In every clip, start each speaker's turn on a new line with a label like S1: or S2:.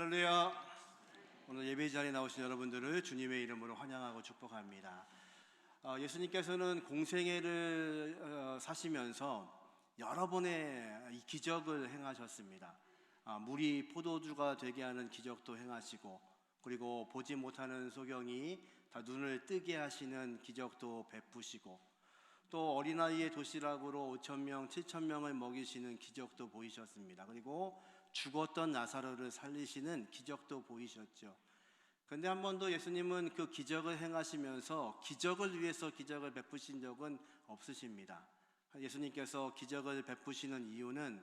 S1: 할렐루야. 오늘 예배 자리에 나오신 여러분들을 주님의 이름으로 환영하고 축복합니다. 예수님께서는 공생애를 사시면서 여러 번의 이 기적을 행하셨습니다. 물이 포도주가 되게 하는 기적도 행하시고, 그리고 보지 못하는 소경이 다 눈을 뜨게 하시는 기적도 베푸시고, 또 어린아이의 도시락으로 5,000명, 7,000명을 먹이시는 기적도 보이셨습니다. 그리고 죽었던 나사로를 살리시는 기적도 보이셨죠. 그런데 한 번도 예수님은 그 기적을 행하시면서 기적을 위해서 기적을 베푸신 적은 없으십니다. 예수님께서 기적을 베푸시는 이유는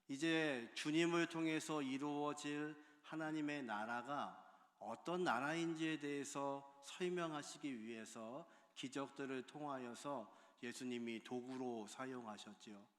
S1: 이제 주님을 통해서 이루어질 하나님의 나라가 어떤 나라인지에 대해서 설명하시기 위해서 기적들을 통하여서 예수님이 도구로 사용하셨지요.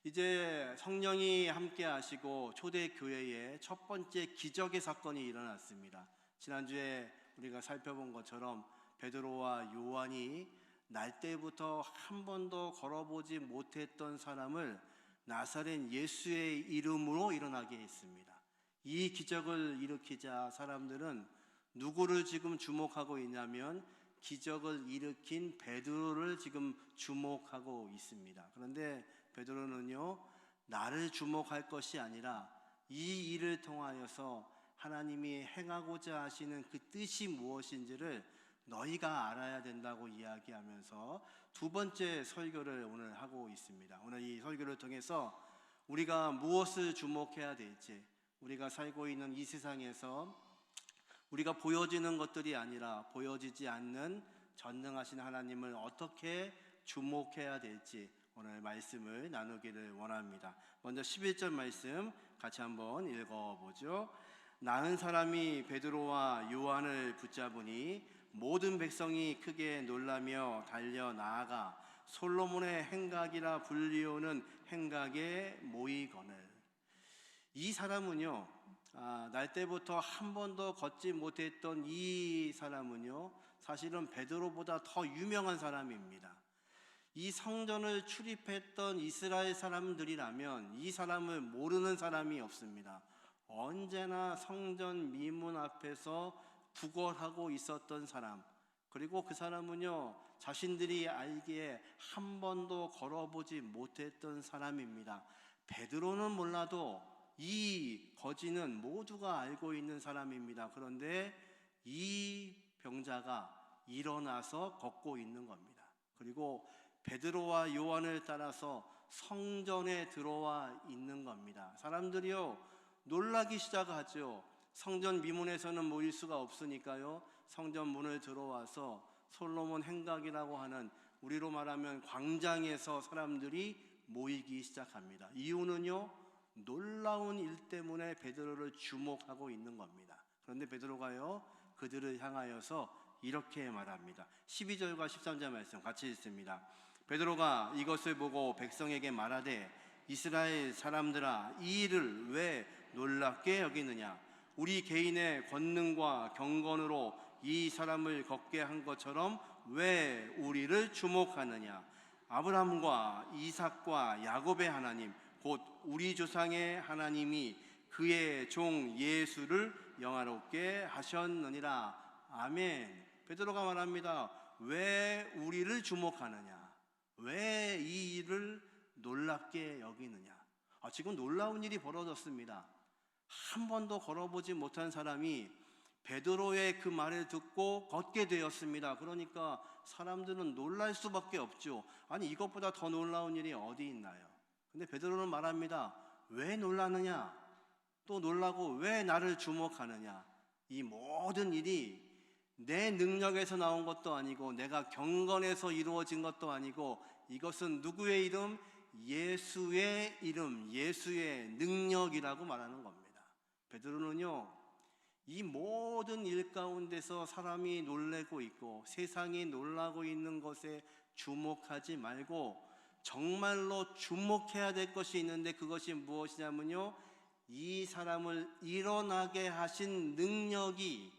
S1: 이제 성령이 함께 하시고 초대교회에 첫 번째 기적의 사건이 일어났습니다. 지난주에 우리가 살펴본 것처럼 베드로와 요한이 날 때부터 한 번도 걸어보지 못했던 사람을 나사렛 예수의 이름으로 일어나게 했습니다. 이 기적을 일으키자 사람들은 누구를 지금 주목하고 있냐면 기적을 일으킨 베드로를 지금 주목하고 있습니다. 그런데 베드로는요, 나를 주목할 것이 아니라 이 일을 통하여서 하나님이 행하고자 하시는 그 뜻이 무엇인지를 너희가 알아야 된다고 이야기하면서 두 번째 설교를 오늘 하고 있습니다. 오늘 이 설교를 통해서 우리가 무엇을 주목해야 될지, 우리가 살고 있는 이 세상에서 우리가 보여지는 것들이 아니라 보여지지 않는 전능하신 하나님을 어떻게 주목해야 될지 오늘 말씀을 나누기를 원합니다. 먼저 11절 말씀 같이 한번 읽어보죠. 나은 사람이 베드로와 요한을 붙잡으니 모든 백성이 크게 놀라며 달려 나아가 솔로몬의 행각이라 불리우는 행각에 모이거늘. 이 사람은요, 날 때부터 한 번도 걷지 못했던 이 사람은요, 사실은 베드로보다 더 유명한 사람입니다. 이 성전을 출입했던 이스라엘 사람들이라면 이 사람을 모르는 사람이 없습니다. 언제나 성전 미문 앞에서 구걸하고 있었던 사람, 그리고 그 사람은요, 자신들이 알기에 한 번도 걸어보지 못했던 사람입니다. 베드로는 몰라도 이 거지는 모두가 알고 있는 사람입니다. 그런데 이 병자가 일어나서 걷고 있는 겁니다. 그리고 베드로와 요한을 따라서 성전에 들어와 있는 겁니다. 사람들이요, 놀라기 시작하죠. 성전 미문에서는 모일 수가 없으니까요, 성전 문을 들어와서 솔로몬 행각이라고 하는, 우리로 말하면 광장에서 사람들이 모이기 시작합니다. 이유는요, 놀라운 일 때문에 베드로를 주목하고 있는 겁니다. 그런데 베드로가요, 그들을 향하여서 이렇게 말합니다. 12절과 13절 말씀 같이 읽습니다. 베드로가 이것을 보고 백성에게 말하되 이스라엘 사람들아, 이 일을 왜 놀랍게 여기느냐? 우리 개인의 권능과 경건으로 이 사람을 걷게 한 것처럼 왜 우리를 주목하느냐? 아브라함과 이삭과 야곱의 하나님, 곧 우리 조상의 하나님이 그의 종 예수를 영화롭게 하셨느니라. 아멘. 베드로가 말합니다. 왜 우리를 주목하느냐? 왜 이 일을 놀랍게 여기느냐? 지금 놀라운 일이 벌어졌습니다. 한 번도 걸어보지 못한 사람이 베드로의 그 말을 듣고 걷게 되었습니다. 그러니까 사람들은 놀랄 수밖에 없죠. 아니, 이것보다 더 놀라운 일이 어디 있나요? 근데 베드로는 말합니다. 왜 놀라느냐? 또 놀라고 왜 나를 주목하느냐? 이 모든 일이 내 능력에서 나온 것도 아니고 내가 경건해서 이루어진 것도 아니고 이것은 누구의 이름? 예수의 이름, 예수의 능력이라고 말하는 겁니다. 베드로는요, 이 모든 일 가운데서 사람이 놀래고 있고 세상이 놀라고 있는 것에 주목하지 말고 정말로 주목해야 될 것이 있는데, 그것이 무엇이냐면요, 이 사람을 일어나게 하신 능력이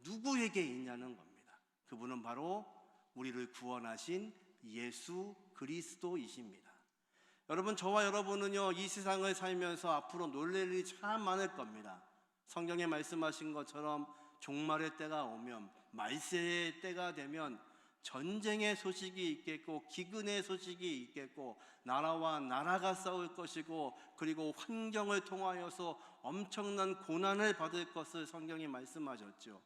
S1: 누구에게 있냐는 겁니다. 그분은 바로 우리를 구원하신 예수 그리스도이십니다. 여러분, 저와 여러분은요, 이 세상을 살면서 앞으로 놀랄 일이 참 많을 겁니다. 성경에 말씀하신 것처럼 종말의 때가 오면, 말세의 때가 되면 전쟁의 소식이 있겠고 기근의 소식이 있겠고 나라와 나라가 싸울 것이고 그리고 환경을 통하여서 엄청난 고난을 받을 것을 성경이 말씀하셨죠.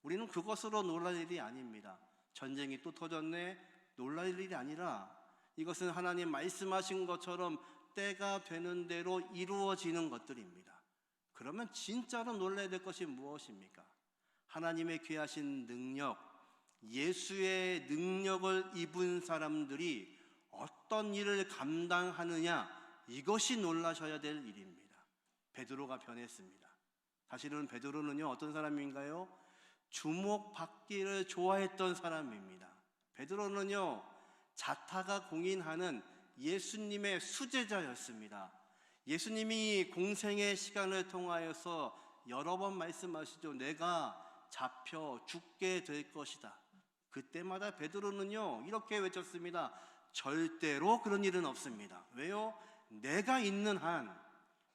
S1: 우리는 그것으로 놀랄 일이 아닙니다. 전쟁이 또 터졌네, 놀랄 일이 아니라 이것은 하나님 말씀하신 것처럼 때가 되는 대로 이루어지는 것들입니다. 그러면 진짜로 놀라야 될 것이 무엇입니까? 하나님의 귀하신 능력, 예수의 능력을 입은 사람들이 어떤 일을 감당하느냐, 이것이 놀라셔야 될 일입니다. 베드로가 변했습니다. 사실은 베드로는요, 어떤 사람인가요? 주목받기를 좋아했던 사람입니다. 베드로는요, 자타가 공인하는 예수님의 수제자였습니다. 예수님이 공생의 시간을 통하여서 여러 번 말씀하시죠. 내가 잡혀 죽게 될 것이다. 그때마다 베드로는요, 이렇게 외쳤습니다. 절대로 그런 일은 없습니다. 왜요? 내가 있는 한,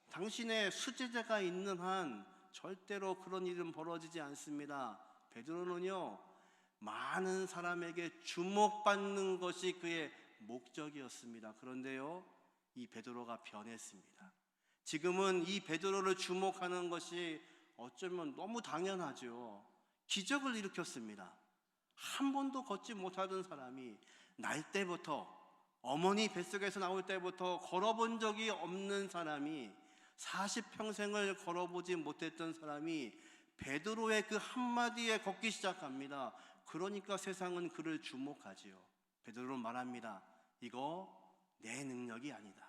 S1: 당신의 수제자가 있는 한 절대로 그런 일은 벌어지지 않습니다. 베드로는요, 많은 사람에게 주목받는 것이 그의 목적이었습니다. 그런데요, 이 베드로가 변했습니다. 지금은 이 베드로를 주목하는 것이 어쩌면 너무 당연하죠. 기적을 일으켰습니다. 한 번도 걷지 못하던 사람이 날 때부터, 어머니 뱃속에서 나올 때부터 걸어본 적이 없는 사람이, 40평생을 걸어보지 못했던 사람이 베드로의 그 한마디에 걷기 시작합니다. 그러니까 세상은 그를 주목하지요. 베드로는 말합니다. 이거 내 능력이 아니다.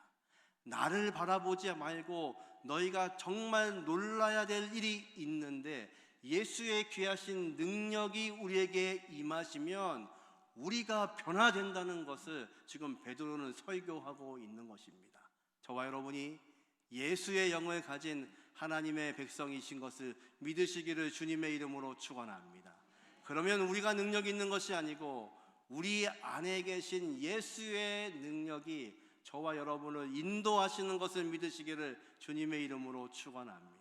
S1: 나를 바라보지 말고 너희가 정말 놀라야 될 일이 있는데, 예수의 귀하신 능력이 우리에게 임하시면 우리가 변화된다는 것을 지금 베드로는 설교하고 있는 것입니다. 저와 여러분이 예수의 영을 가진 하나님의 백성이신 것을 믿으시기를 주님의 이름으로 축원합니다. 그러면 우리가 능력이 있는 것이 아니고 우리 안에 계신 예수의 능력이 저와 여러분을 인도하시는 것을 믿으시기를 주님의 이름으로 축원합니다.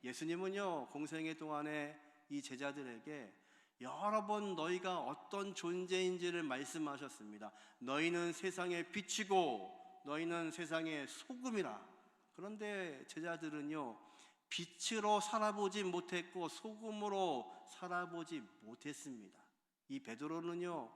S1: 예수님은요, 공생애 동안에 이 제자들에게 여러 번 너희가 어떤 존재인지를 말씀하셨습니다. 너희는 세상의 빛이고 너희는 세상의 소금이라. 그런데 제자들은요, 빛으로 살아보지 못했고 소금으로 살아보지 못했습니다. 이 베드로는요,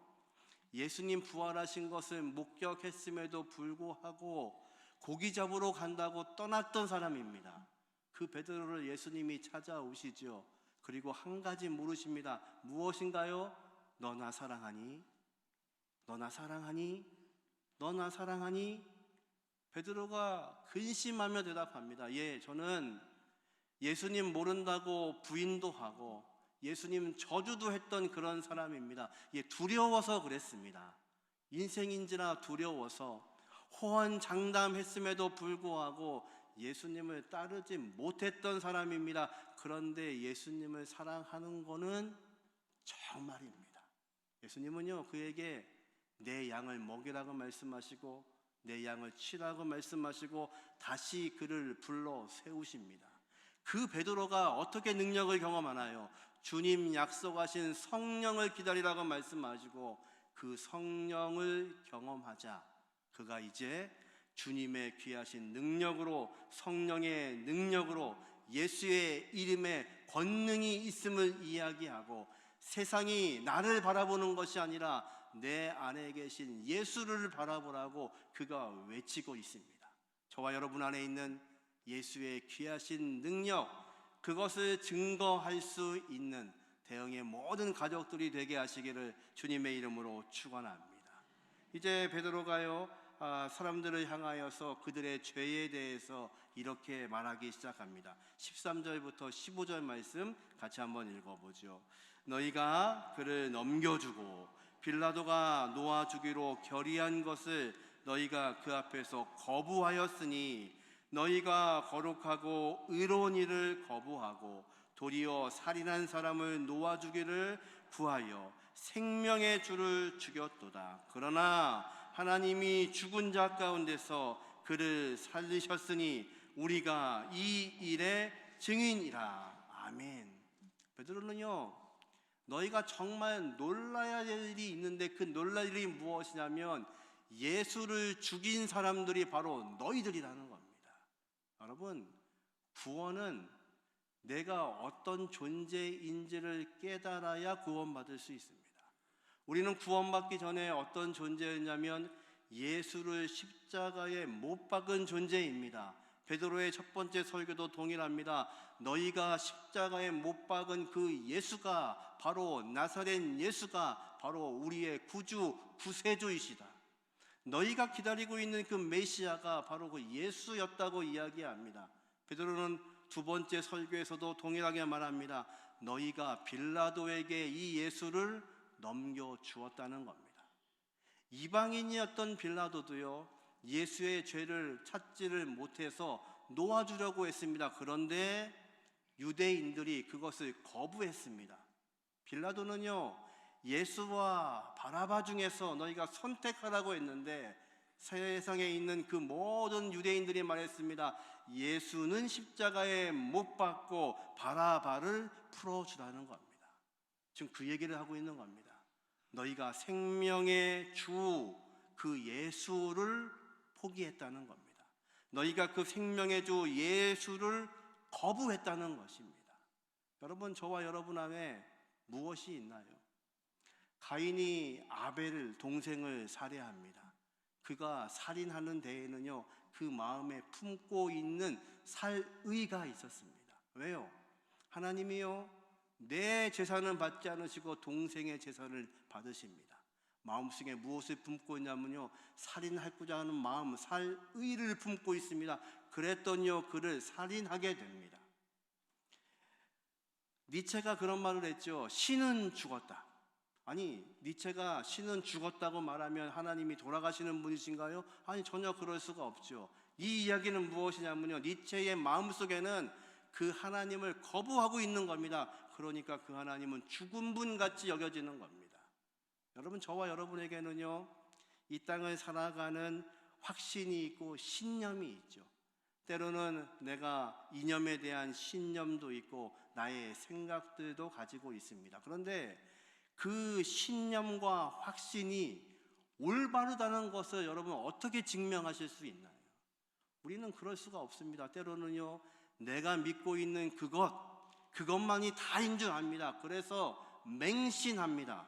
S1: 예수님 부활하신 것을 목격했음에도 불구하고 고기 잡으러 간다고 떠났던 사람입니다. 그 베드로를 예수님이 찾아오시죠. 그리고 한 가지 물으십니다. 무엇인가요? 너 나 사랑하니? 너 나 사랑하니? 너 나 사랑하니? 베드로가 근심하며 대답합니다. 예, 저는 예수님 모른다고 부인도 하고 예수님 저주도 했던 그런 사람입니다. 예, 두려워서 그랬습니다. 인생인지라 두려워서 호언장담했음에도 불구하고 예수님을 따르지 못했던 사람입니다. 그런데 예수님을 사랑하는 거는 정말입니다. 예수님은요, 그에게 내 양을 먹이라고 말씀하시고 내 양을 치라고 말씀하시고 다시 그를 불러 세우십니다. 그 베드로가 어떻게 능력을 경험하나요? 주님 약속하신 성령을 기다리라고 말씀하시고 그 성령을 경험하자 그가 이제 주님의 귀하신 능력으로, 성령의 능력으로 예수의 이름에 권능이 있음을 이야기하고 세상이 나를 바라보는 것이 아니라 내 안에 계신 예수를 바라보라고 그가 외치고 있습니다. 저와 여러분 안에 있는 예수의 귀하신 능력, 그것을 증거할 수 있는 대형의 모든 가족들이 되게 하시기를 주님의 이름으로 축원합니다. 이제 베드로가요, 사람들을 향하여서 그들의 죄에 대해서 이렇게 말하기 시작합니다. 13절부터 15절 말씀 같이 한번 읽어보죠. 너희가 그를 넘겨주고 빌라도가 놓아주기로 결의한 것을 너희가 그 앞에서 거부하였으니 너희가 거룩하고 의로운 일을 거부하고 도리어 살인한 사람을 놓아주기를 구하여 생명의 주를 죽였도다. 그러나 하나님이 죽은 자 가운데서 그를 살리셨으니 우리가 이 일에 증인이라. 아멘. 베드로는요, 너희가 정말 놀라야 될 일이 있는데 그 놀랄 일이 무엇이냐면 예수를 죽인 사람들이 바로 너희들이라는 겁니다. 여러분, 구원은 내가 어떤 존재인지를 깨달아야 구원받을 수 있습니다. 우리는 구원받기 전에 어떤 존재였냐면 예수를 십자가에 못 박은 존재입니다. 베드로의 첫 번째 설교도 동일합니다. 너희가 십자가에 못 박은 그 예수가 바로 나사렛 예수가 바로 우리의 구주 구세주이시다. 너희가 기다리고 있는 그 메시아가 바로 그 예수였다고 이야기합니다. 베드로는 두 번째 설교에서도 동일하게 말합니다. 너희가 빌라도에게 이 예수를 넘겨주었다는 겁니다. 이방인이었던 빌라도도요, 예수의 죄를 찾지를 못해서 놓아주려고 했습니다. 그런데 유대인들이 그것을 거부했습니다. 빌라도는요, 예수와 바라바 중에서 너희가 선택하라고 했는데 세상에 있는 그 모든 유대인들이 말했습니다. 예수는 십자가에 못 박고 바라바를 풀어주라는 겁니다. 지금 그 얘기를 하고 있는 겁니다. 너희가 생명의 주 그 예수를 포기했다는 겁니다. 너희가 그 생명의 주 예수를 거부했다는 것입니다. 여러분, 저와 여러분 안에 무엇이 있나요? 가인이 아벨 동생을 살해합니다. 그가 살인하는 데에는요, 그 마음에 품고 있는 살의가 있었습니다. 왜요? 하나님이요, 내 재산은 받지 않으시고 동생의 재산을 받으십니다. 마음속에 무엇을 품고 있냐면요, 살인하고자 하는 마음, 살의를 품고 있습니다. 그랬더니요, 그를 살인하게 됩니다. 니체가 그런 말을 했죠. 신은 죽었다. 아니, 니체가 신은 죽었다고 말하면 하나님이 돌아가시는 분이신가요? 아니, 전혀 그럴 수가 없죠. 이 이야기는 무엇이냐면요, 니체의 마음속에는 그 하나님을 거부하고 있는 겁니다. 그러니까 그 하나님은 죽은 분같이 여겨지는 겁니다. 여러분, 저와 여러분에게는요, 이 땅을 살아가는 확신이 있고 신념이 있죠. 때로는 내가 이념에 대한 신념도 있고 나의 생각들도 가지고 있습니다. 그런데 그 신념과 확신이 올바르다는 것을 여러분 어떻게 증명하실 수 있나요? 우리는 그럴 수가 없습니다. 때로는요, 내가 믿고 있는 그것만이 다인 줄 압니다. 그래서 맹신합니다.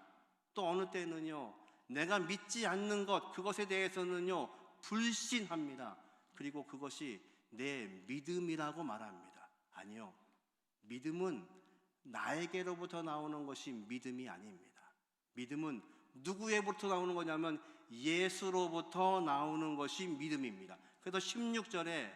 S1: 또 어느 때는요, 내가 믿지 않는 그것에 대해서는요, 불신합니다. 그리고 그것이 내 믿음이라고 말합니다. 아니요, 믿음은 나에게로부터 나오는 것이 믿음이 아닙니다. 믿음은 누구에부터 나오는 거냐면 예수로부터 나오는 것이 믿음입니다. 그래서 16절에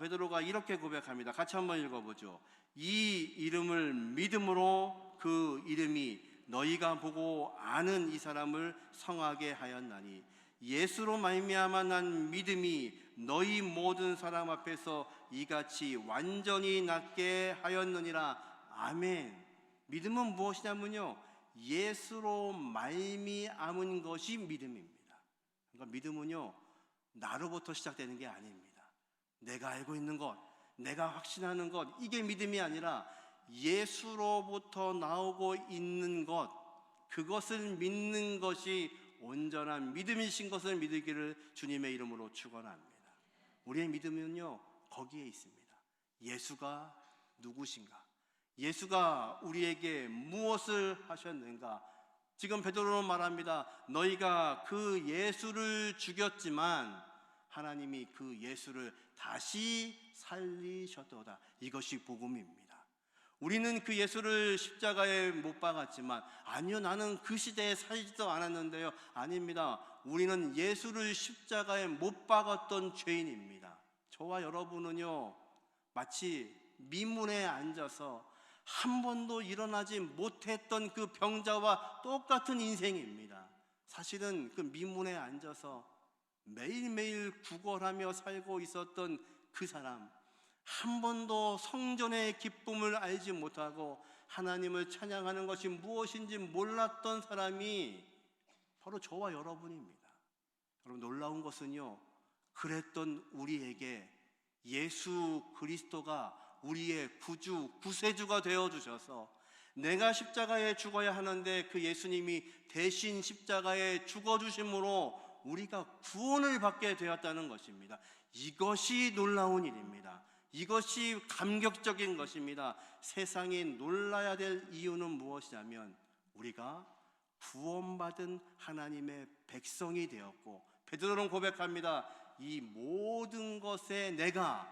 S1: 베드로가 이렇게 고백합니다. 같이 한번 읽어보죠. 이 이름을 믿음으로 그 이름이 너희가 보고 아는 이 사람을 성하게 하였나니 예수로 말미암아 난 믿음이 너희 모든 사람 앞에서 이같이 완전히 낫게 하였느니라. 아멘. 믿음은 무엇이냐면요, 예수로 말미암은 것이 믿음입니다. 그러니까 믿음은요, 나로부터 시작되는 게 아닙니다. 내가 알고 있는 것, 내가 확신하는 것, 이게 믿음이 아니라 예수로부터 나오고 있는 것, 그것을 믿는 것이 온전한 믿음이신 것을 믿기를 주님의 이름으로 축원합니다. 우리의 믿음은요, 거기에 있습니다. 예수가 누구신가? 예수가 우리에게 무엇을 하셨는가? 지금 베드로는 말합니다. 너희가 그 예수를 죽였지만 하나님이 그 예수를 다시 살리셨도다. 이것이 복음입니다. 우리는 그 예수를 십자가에 못 박았지만, 아니요, 나는 그 시대에 살지도 않았는데요. 아닙니다. 우리는 예수를 십자가에 못 박았던 죄인입니다. 저와 여러분은요, 마치 미문에 앉아서 한 번도 일어나지 못했던 그 병자와 똑같은 인생입니다. 사실은 그 미문에 앉아서 매일매일 구걸하며 살고 있었던 그 사람, 한 번도 성전의 기쁨을 알지 못하고 하나님을 찬양하는 것이 무엇인지 몰랐던 사람이 바로 저와 여러분입니다. 여러분, 놀라운 것은요, 그랬던 우리에게 예수 그리스도가 우리의 구주, 구세주가 되어주셔서 내가 십자가에 죽어야 하는데 그 예수님이 대신 십자가에 죽어주심으로 우리가 구원을 받게 되었다는 것입니다. 이것이 놀라운 일입니다. 이것이 감격적인 것입니다. 세상이 놀라야 될 이유는 무엇이냐면 우리가 구원받은 하나님의 백성이 되었고, 베드로는 고백합니다. 이 모든 것에 내가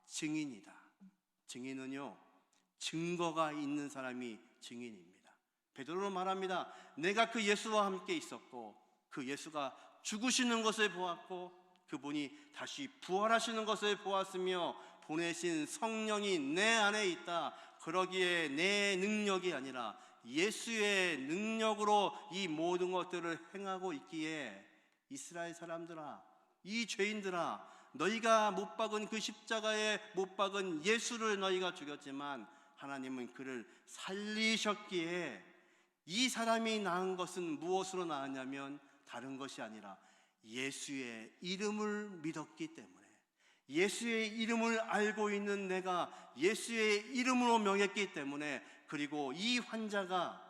S1: 증인이다. 증인은요, 증거가 있는 사람이 증인입니다. 베드로는 말합니다. 내가 그 예수와 함께 있었고 그 예수가 죽으시는 것을 보았고 그분이 다시 부활하시는 것을 보았으며 보내신 성령이 내 안에 있다. 그러기에 내 능력이 아니라 예수의 능력으로 이 모든 것들을 행하고 있기에 이스라엘 사람들아, 이 죄인들아, 너희가 못 박은 그 십자가에 못 박은 예수를 너희가 죽였지만 하나님은 그를 살리셨기에 이 사람이 낳은 것은 무엇으로 낳았냐면 다른 것이 아니라 예수의 이름을 믿었기 때문에, 예수의 이름을 알고 있는 내가 예수의 이름으로 명했기 때문에, 그리고 이 환자가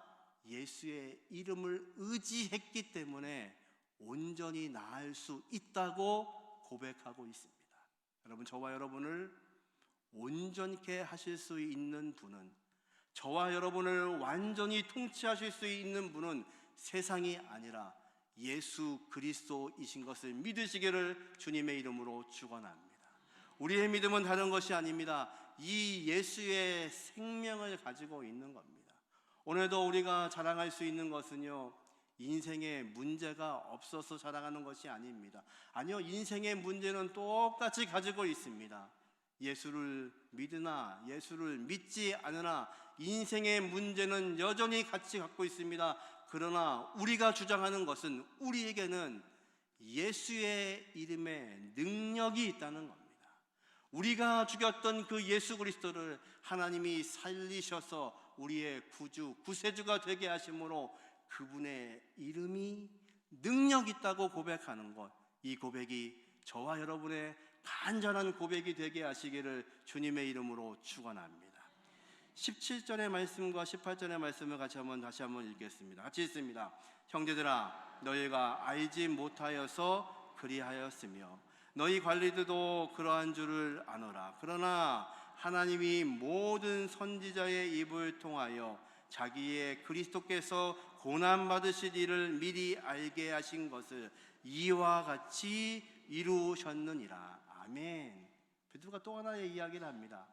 S1: 예수의 이름을 의지했기 때문에 온전히 나을 수 있다고 고백하고 있습니다. 여러분, 저와 여러분을 온전케 하실 수 있는 분은, 저와 여러분을 완전히 통치하실 수 있는 분은 세상이 아니라 예수 그리스도이신 것을 믿으시기를 주님의 이름으로 축원합니다. 우리의 믿음은 다른 것이 아닙니다. 이 예수의 생명을 가지고 있는 겁니다. 오늘도 우리가 자랑할 수 있는 것은요, 인생에 문제가 없어서 자랑하는 것이 아닙니다. 아니요, 인생의 문제는 똑같이 가지고 있습니다. 예수를 믿으나 예수를 믿지 않으나 인생의 문제는 여전히 같이 갖고 있습니다. 그러나 우리가 주장하는 것은 우리에게는 예수의 이름에 능력이 있다는 겁니다. 우리가 죽였던 그 예수 그리스도를 하나님이 살리셔서 우리의 구주, 구세주가 되게 하심으로 그분의 이름이 능력 있다고 고백하는 것, 이 고백이 저와 여러분의 간절한 고백이 되게 하시기를 주님의 이름으로 축원합니다. 17절의 말씀과 18절의 말씀을 다시 한번 읽겠습니다. 같이 읽습니다. 형제들아, 너희가 알지 못하여서 그리하였으며 너희 관리들도 그러한 줄을 아노라. 그러나 하나님이 모든 선지자의 입을 통하여 자기의 그리스도께서 고난받으실 일을 미리 알게 하신 것을 이와 같이 이루셨느니라. 아멘. 베드로가 또 하나의 이야기를 합니다.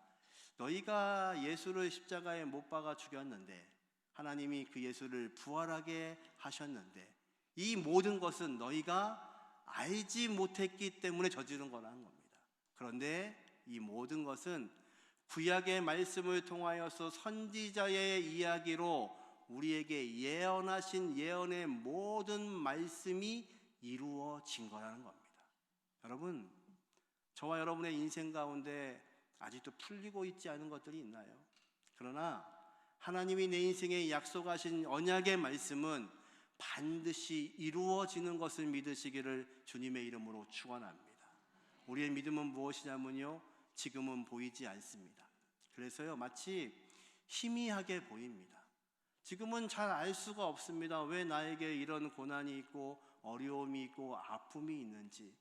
S1: 너희가 예수를 십자가에 못 박아 죽였는데 하나님이 그 예수를 부활하게 하셨는데 이 모든 것은 너희가 알지 못했기 때문에 저지른 거라는 겁니다. 그런데 이 모든 것은 구약의 말씀을 통하여서 선지자의 이야기로 우리에게 예언하신 예언의 모든 말씀이 이루어진 거라는 겁니다. 여러분, 저와 여러분의 인생 가운데 아직도 풀리고 있지 않은 것들이 있나요? 그러나 하나님이 내 인생에 약속하신 언약의 말씀은 반드시 이루어지는 것을 믿으시기를 주님의 이름으로 축원합니다. 우리의 믿음은 무엇이냐면요, 지금은 보이지 않습니다. 그래서요, 마치 희미하게 보입니다. 지금은 잘 알 수가 없습니다. 왜 나에게 이런 고난이 있고 어려움이 있고 아픔이 있는지,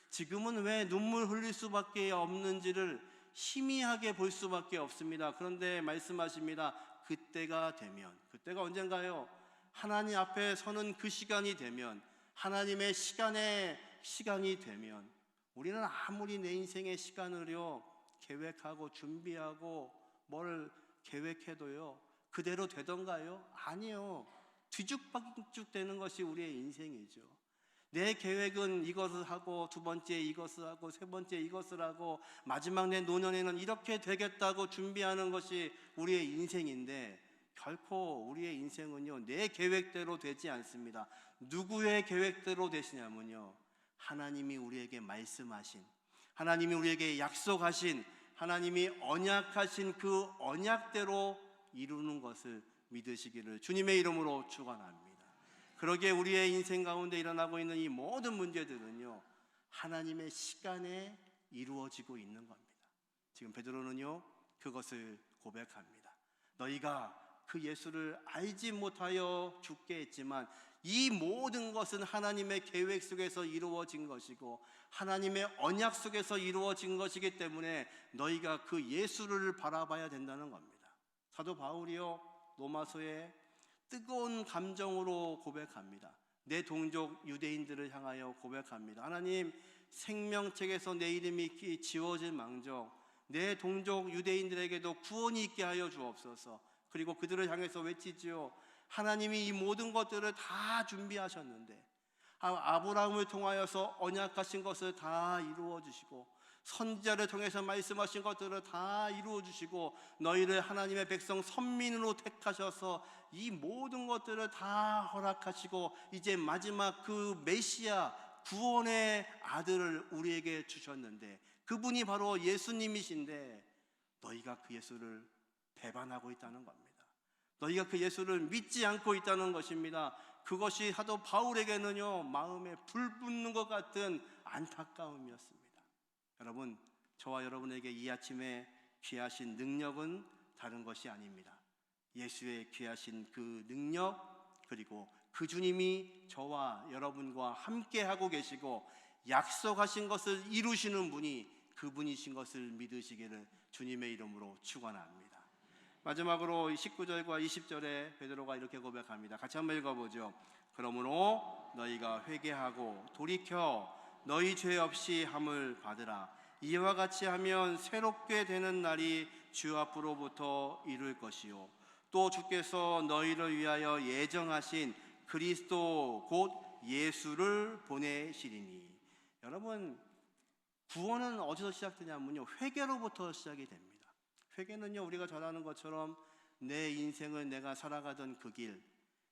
S1: 지금은 왜 눈물 흘릴 수밖에 없는지를 희미하게 볼 수밖에 없습니다. 그런데 말씀하십니다. 그때가 되면, 그때가 언젠가요? 하나님 앞에 서는 그 시간이 되면, 하나님의 시간이 되면, 우리는 아무리 내 인생의 시간을요 계획하고 준비하고 뭘 계획해도요 그대로 되던가요? 아니요. 뒤죽박죽 되는 것이 우리의 인생이죠. 내 계획은 이것을 하고, 두 번째 이것을 하고, 세 번째 이것을 하고, 마지막 내 노년에는 이렇게 되겠다고 준비하는 것이 우리의 인생인데, 결코 우리의 인생은요 내 계획대로 되지 않습니다. 누구의 계획대로 되시냐면요, 하나님이 우리에게 말씀하신, 하나님이 우리에게 약속하신, 하나님이 언약하신 그 언약대로 이루는 것을 믿으시기를 주님의 이름으로 축원합니다. 그러기에 우리의 인생 가운데 일어나고 있는 이 모든 문제들은요 하나님의 시간에 이루어지고 있는 겁니다. 지금 베드로는요 그것을 고백합니다. 너희가 그 예수를 알지 못하여 죽게 했지만 이 모든 것은 하나님의 계획 속에서 이루어진 것이고 하나님의 언약 속에서 이루어진 것이기 때문에 너희가 그 예수를 바라봐야 된다는 겁니다. 사도 바울이요, 로마서에 뜨거운 감정으로 고백합니다. 내 동족 유대인들을 향하여 고백합니다. 하나님, 생명책에서 내 이름이 지워질 망정 내 동족 유대인들에게도 구원이 있게 하여 주옵소서. 그리고 그들을 향해서 외치지요. 하나님이 이 모든 것들을 다 준비하셨는데 아브라함을 통하여서 언약하신 것을 다 이루어 주시고 선지자를 통해서 말씀하신 것들을 다 이루어 주시고 너희를 하나님의 백성 선민으로 택하셔서 이 모든 것들을 다 허락하시고 이제 마지막 그 메시아 구원의 아들을 우리에게 주셨는데 그분이 바로 예수님이신데 너희가 그 예수를 배반하고 있다는 겁니다. 너희가 그 예수를 믿지 않고 있다는 것입니다. 그것이 사도 바울에게는요 마음에 불 붙는 것 같은 안타까움이었습니다. 여러분, 저와 여러분에게 이 아침에 귀하신 능력은 다른 것이 아닙니다. 예수의 귀하신 그 능력, 그리고 그 주님이 저와 여러분과 함께 하고 계시고 약속하신 것을 이루시는 분이 그분이신 것을 믿으시기를 주님의 이름으로 축원합니다. 마지막으로 19절과 20절에 베드로가 이렇게 고백합니다. 같이 한번 읽어보죠. 그러므로 너희가 회개하고 돌이켜 너희 죄 없이 함을 받으라. 이와 같이 하면 새롭게 되는 날이 주 앞으로부터 이룰 것이요 또 주께서 너희를 위하여 예정하신 그리스도 곧 예수를 보내시리니. 여러분, 구원은 어디서 시작되냐면요 회개로부터 시작이 됩니다. 회개는요 우리가 잘 아는 것처럼 내 인생을 내가 살아가던 그 길,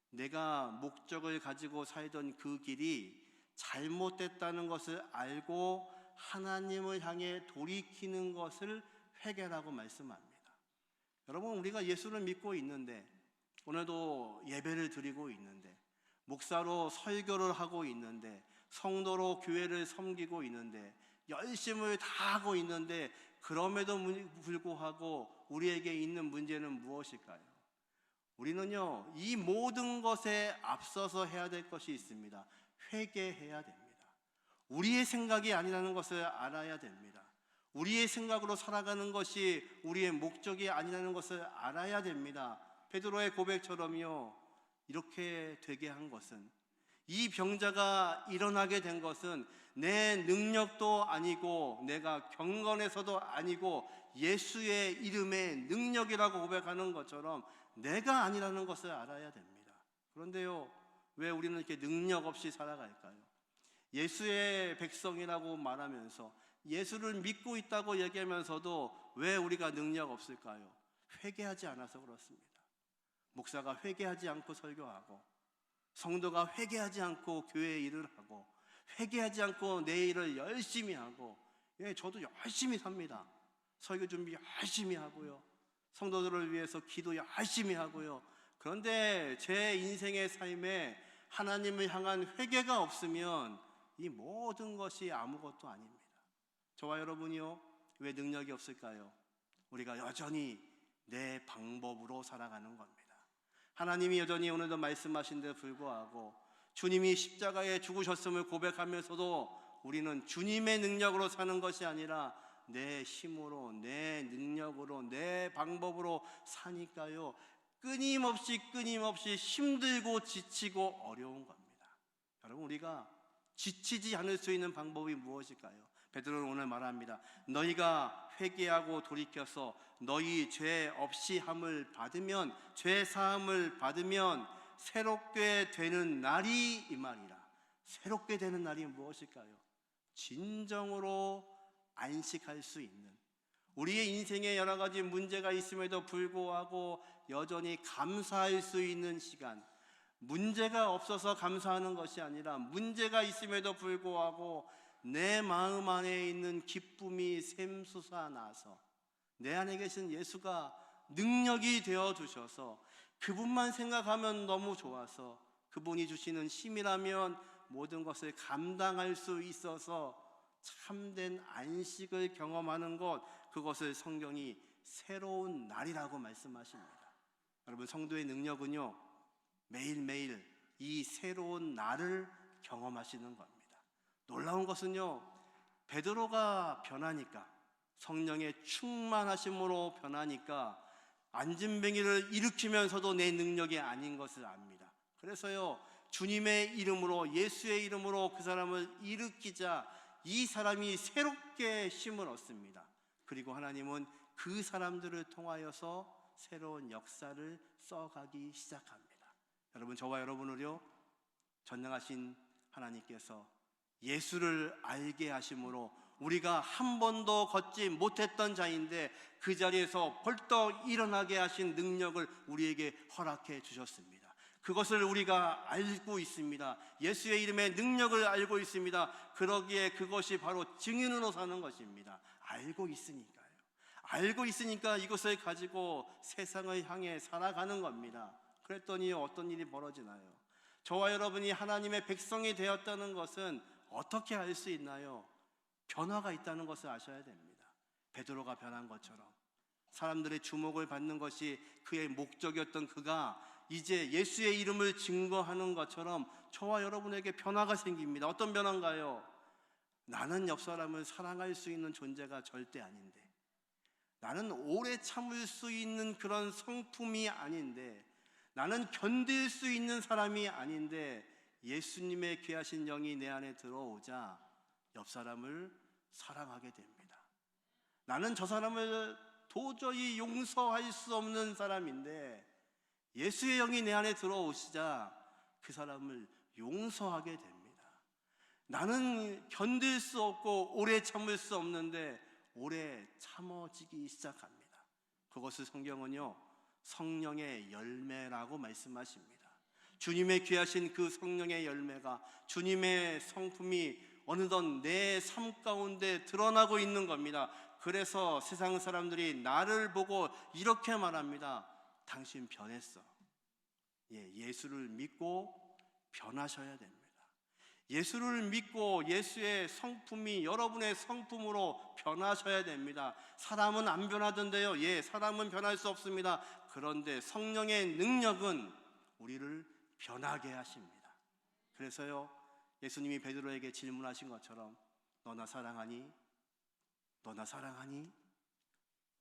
S1: 내가 목적을 가지고 살던 그 길이 잘못됐다는 것을 알고 하나님을 향해 돌이키는 것을 회개라고 말씀합니다. 여러분, 우리가 예수를 믿고 있는데 오늘도 예배를 드리고 있는데 목사로 설교를 하고 있는데 성도로 교회를 섬기고 있는데 열심을 다하고 있는데 그럼에도 불구하고 우리에게 있는 문제는 무엇일까요? 우리는요 이 모든 것에 앞서서 해야 될 것이 있습니다. 회개해야 됩니다. 우리의 생각이 아니라는 것을 알아야 됩니다. 우리의 생각으로 살아가는 것이 우리의 목적이 아니라는 것을 알아야 됩니다. 베드로의 고백처럼요 이렇게 되게 한 것은, 이 병자가 일어나게 된 것은 내 능력도 아니고 내가 경건해서도 아니고 예수의 이름의 능력이라고 고백하는 것처럼 내가 아니라는 것을 알아야 됩니다. 그런데요 왜 우리는 이렇게 능력 없이 살아갈까요? 예수의 백성이라고 말하면서 예수를 믿고 있다고 얘기하면서도 왜 우리가 능력 없을까요? 회개하지 않아서 그렇습니다. 목사가 회개하지 않고 설교하고 성도가 회개하지 않고 교회 일을 하고 회개하지 않고 내 일을 열심히 하고, 저도 열심히 삽니다. 설교 준비 열심히 하고요, 성도들을 위해서 기도 열심히 하고요. 그런데 제 인생의 삶에 하나님을 향한 회개가 없으면 이 모든 것이 아무것도 아닙니다. 저와 여러분이요 왜 능력이 없을까요? 우리가 여전히 내 방법으로 살아가는 겁니다. 하나님이 여전히 오늘도 말씀하신 데 불구하고 주님이 십자가에 죽으셨음을 고백하면서도 우리는 주님의 능력으로 사는 것이 아니라 내 힘으로, 내 능력으로, 내 방법으로 사니까요 끊임없이 힘들고 지치고 어려운 겁니다. 여러분, 우리가 지치지 않을 수 있는 방법이 무엇일까요? 베드로는 오늘 말합니다. 너희가 회개하고 돌이켜서 너희 죄 없이 함을 받으면, 죄 사함을 받으면 새롭게 되는 날이 이 말이라. 새롭게 되는 날이 무엇일까요? 진정으로 안식할 수 있는, 우리의 인생에 여러 가지 문제가 있음에도 불구하고 여전히 감사할 수 있는 시간, 문제가 없어서 감사하는 것이 아니라 문제가 있음에도 불구하고 내 마음 안에 있는 기쁨이 샘솟아나서 내 안에 계신 예수가 능력이 되어 주셔서 그분만 생각하면 너무 좋아서 그분이 주시는 힘이라면 모든 것을 감당할 수 있어서 참된 안식을 경험하는 것, 그것을 성경이 새로운 날이라고 말씀하십니다. 여러분, 성도의 능력은요, 매일매일 이 새로운 날을 경험하시는 겁니다. 놀라운 것은요, 베드로가 변하니까, 성령의 충만하심으로 변하니까 안진뱅이를 일으키면서도 내 능력이 아닌 것을 압니다. 그래서요, 주님의 이름으로, 예수의 이름으로 그 사람을 일으키자 이 사람이 새롭게 힘을 얻습니다. 그리고 하나님은 그 사람들을 통하여서 새로운 역사를 써가기 시작합니다. 여러분, 저와 여러분을요, 전능하신 하나님께서 예수를 알게 하심으로 우리가 한 번도 걷지 못했던 자인데 그 자리에서 벌떡 일어나게 하신 능력을 우리에게 허락해 주셨습니다. 그것을 우리가 알고 있습니다. 예수의 이름의 능력을 알고 있습니다. 그러기에 그것이 바로 증인으로 사는 것입니다. 알고 있으니까요. 알고 있으니까 이것을 가지고 세상을 향해 살아가는 겁니다. 그랬더니 어떤 일이 벌어지나요? 저와 여러분이 하나님의 백성이 되었다는 것은 어떻게 알 수 있나요? 변화가 있다는 것을 아셔야 됩니다. 베드로가 변한 것처럼 사람들의 주목을 받는 것이 그의 목적이었던 그가 이제 예수의 이름을 증거하는 것처럼 저와 여러분에게 변화가 생깁니다. 어떤 변화인가요? 나는 옆 사람을 사랑할 수 있는 존재가 절대 아닌데, 나는 오래 참을 수 있는 그런 성품이 아닌데, 나는 견딜 수 있는 사람이 아닌데 예수님의 귀하신 영이 내 안에 들어오자 옆 사람을 사랑하게 됩니다. 나는 저 사람을 도저히 용서할 수 없는 사람인데 예수의 영이 내 안에 들어오시자 그 사람을 용서하게 됩니다. 나는 견딜 수 없고 오래 참을 수 없는데 오래 참아지기 시작합니다. 그것을 성경은요, 성령의 열매라고 말씀하십니다. 주님의 귀하신 그 성령의 열매가, 주님의 성품이 어느덧 내 삶 가운데 드러나고 있는 겁니다. 그래서 세상 사람들이 나를 보고 이렇게 말합니다. 당신 변했어. 예수를 믿고 변하셔야 됩니다. 예수를 믿고 예수의 성품이 여러분의 성품으로 변하셔야 됩니다. 사람은 안 변하던데요. 사람은 변할 수 없습니다. 그런데 성령의 능력은 우리를 변하게 하십니다. 그래서요, 예수님이 베드로에게 질문하신 것처럼 너 나 사랑하니? 너 나 사랑하니?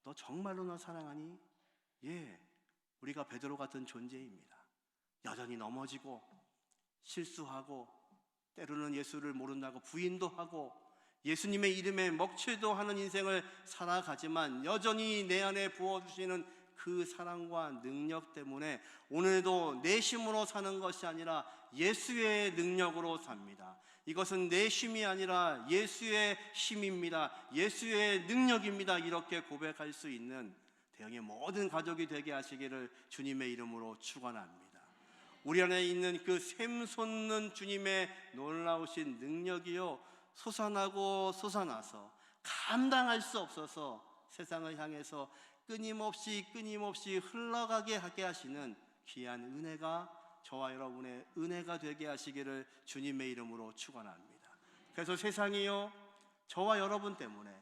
S1: 너 정말로 나 사랑하니? 우리가 베드로 같은 존재입니다. 여전히 넘어지고 실수하고 때로는 예수를 모른다고 부인도 하고 예수님의 이름에 먹칠도 하는 인생을 살아가지만 여전히 내 안에 부어주시는 그 사랑과 능력 때문에 오늘도 내 힘으로 사는 것이 아니라 예수의 능력으로 삽니다. 이것은 내 힘이 아니라 예수의 힘입니다. 예수의 능력입니다. 이렇게 고백할 수 있는 대형의 모든 가족이 되게 하시기를 주님의 이름으로 축원합니다. 우리 안에 있는 그 샘솟는 주님의 놀라우신 능력이요, 솟아나고 솟아나서 감당할 수 없어서 세상을 향해서 끊임없이 흘러가게 하게 하시는 귀한 은혜가 저와 여러분의 은혜가 되게 하시기를 주님의 이름으로 축원합니다. 그래서 세상이요, 저와 여러분 때문에,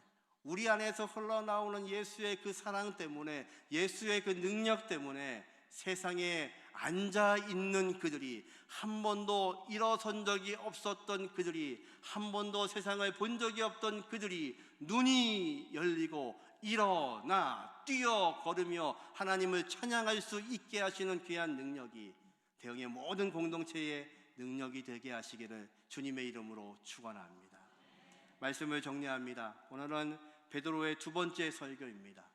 S1: 우리 안에서 흘러나오는 예수의 그 사랑 때문에, 예수의 그 능력 때문에 세상에 앉아있는 그들이, 한 번도 일어선 적이 없었던 그들이, 한 번도 세상을 본 적이 없던 그들이 눈이 열리고 일어나 뛰어 걸으며 하나님을 찬양할 수 있게 하시는 귀한 능력이 대형의 모든 공동체의 능력이 되게 하시기를 주님의 이름으로 축원합니다. 말씀을 정리합니다. 오늘은 베드로의 두 번째 설교입니다.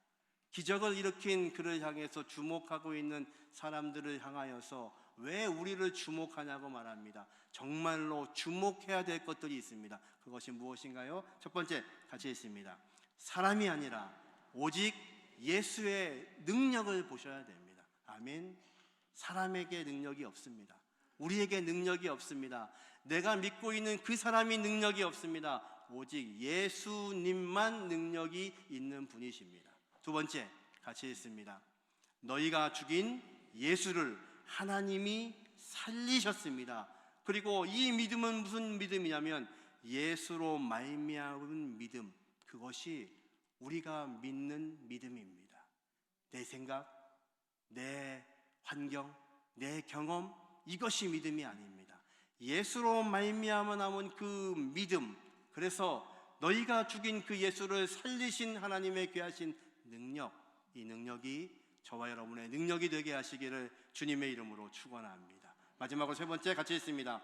S1: 기적을 일으킨 그를 향해서 주목하고 있는 사람들을 향하여서 왜 우리를 주목하냐고 말합니다. 정말로 주목해야 될 것들이 있습니다. 그것이 무엇인가요? 첫 번째, 같이 있습니다. 사람이 아니라 오직 예수의 능력을 보셔야 됩니다. 아멘. 사람에게 능력이 없습니다. 우리에게 능력이 없습니다. 내가 믿고 있는 그 사람이 능력이 없습니다. 오직 예수님만 능력이 있는 분이십니다. 두 번째, 같이 있습니다. 너희가 죽인 예수를 하나님이 살리셨습니다. 그리고 이 믿음은 무슨 믿음이냐면 예수로 말미암은 믿음, 그것이 우리가 믿는 믿음입니다. 내 생각, 내 환경, 내 경험, 이것이 믿음이 아닙니다. 예수로 말미암아 남은 그 믿음, 그래서 너희가 죽인 그 예수를 살리신 하나님의 귀하신 능력, 이 능력이 저와 여러분의 능력이 되게 하시기를 주님의 이름으로 축원합니다. 마지막으로 세 번째 같이 있습니다.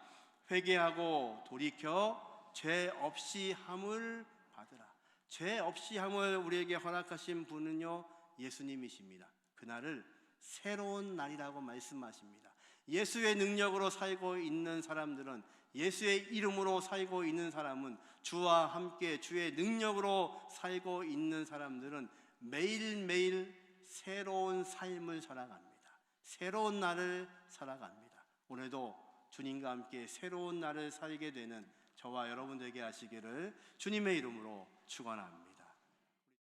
S1: 회개하고 돌이켜 죄 없이 함을 받으라. 죄 없이 함을 우리에게 허락하신 분은요, 예수님이십니다. 그날을 새로운 날이라고 말씀하십니다. 예수의 능력으로 살고 있는 사람들은, 예수의 이름으로 살고 있는 사람은, 주와 함께 주의 능력으로 살고 있는 사람들은 매일매일 새로운 삶을 살아갑니다. 새로운 날을 살아갑니다. 오늘도 주님과 함께 새로운 날을 살게 되는 저와 여러분 되게 하시기를 주님의 이름으로 축원합니다.